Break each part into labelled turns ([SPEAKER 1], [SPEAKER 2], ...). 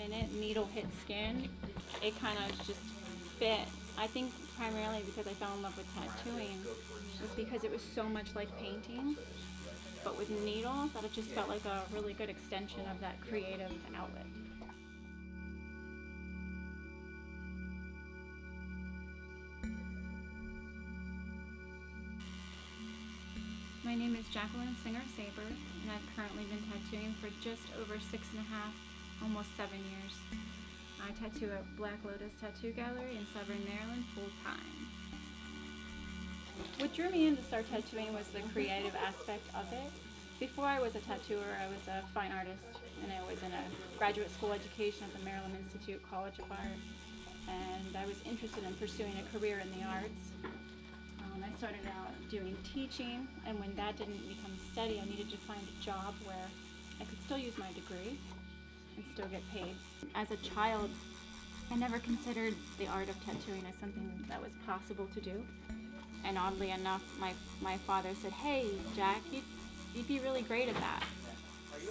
[SPEAKER 1] minute needle hit skin, it kind of just fit. I think primarily because I fell in love with tattooing was because it was so much like painting, but with needles, that it just felt like a really good extension of that creative outlet. My name is Jackie Singer-Sabur, and I've currently been tattooing for just over 6.5, almost 7 years. I tattoo at Black Lotus Tattoo Gallery in Severn, Maryland, full-time. What drew me in to start tattooing was the creative aspect of it. Before I was a tattooer, I was a fine artist, and I was in a graduate school education at the Maryland Institute College of Art, and I was interested in pursuing a career in the arts. I started out doing teaching, and when that didn't become steady, I needed to find a job where I could still use my degree and still get paid. As a child, I never considered the art of tattooing as something that was possible to do. And oddly enough, my father said, "Hey, Jack, you'd be really great at that."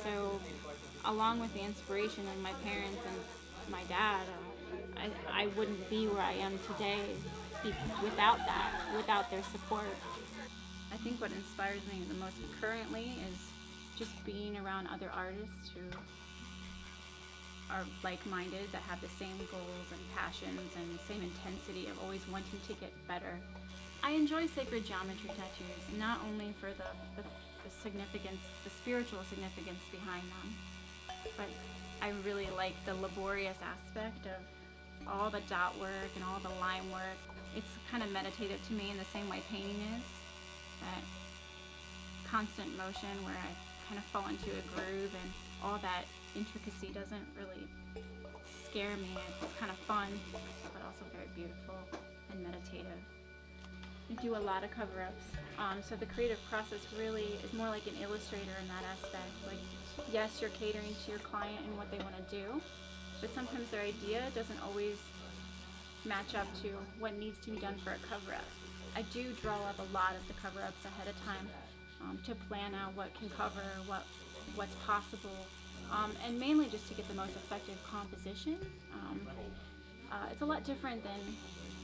[SPEAKER 1] So, along with the inspiration of my parents and my dad, I wouldn't be where I am today without that, without their support. I think what inspires me the most currently is just being around other artists who are like-minded, that have the same goals and passions and the same intensity of always wanting to get better. I enjoy sacred geometry tattoos, not only for the significance, the spiritual significance behind them, but I really like the laborious aspect of all the dot work and all the line work. It's kind of meditative to me in the same way painting is. That constant motion where I kind of fall into a groove, and all that intricacy doesn't really scare me. It's kind of fun, but also very beautiful and meditative. I do a lot of cover-ups, so the creative process really is more like an illustrator in that aspect. Like, yes, you're catering to your client and what they want to do, but sometimes their idea doesn't always match up to what needs to be done for a cover-up. I do draw up a lot of the cover-ups ahead of time to plan out what can cover, what's possible, and mainly just to get the most effective composition. It's a lot different than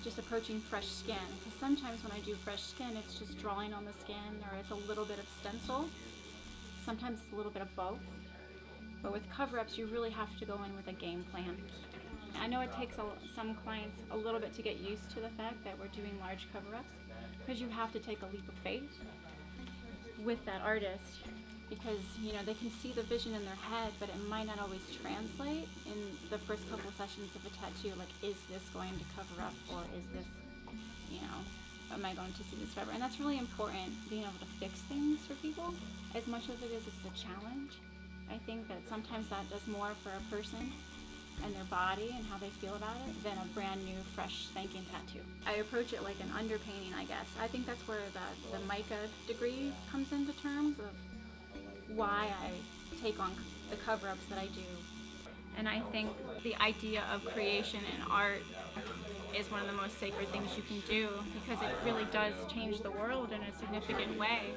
[SPEAKER 1] just approaching fresh skin, because sometimes when I do fresh skin, it's just drawing on the skin, or it's a little bit of stencil. Sometimes it's a little bit of both. But with cover-ups, you really have to go in with a game plan. I know it takes some clients a little bit to get used to the fact that we're doing large cover-ups, because you have to take a leap of faith with that artist, because they can see the vision in their head, but it might not always translate in the first couple sessions of a tattoo. Like, is this going to cover up, or is this, am I going to see this forever? And that's really important, being able to fix things for people. As much as it is a challenge, I think that sometimes that does more for a person and their body and how they feel about it than a brand new, fresh, spanking tattoo. I approach it like an underpainting, I guess. I think that's where the mica degree comes into terms of why I take on the cover-ups that I do. And I think the idea of creation and art is one of the most sacred things you can do, because it really does change the world in a significant way.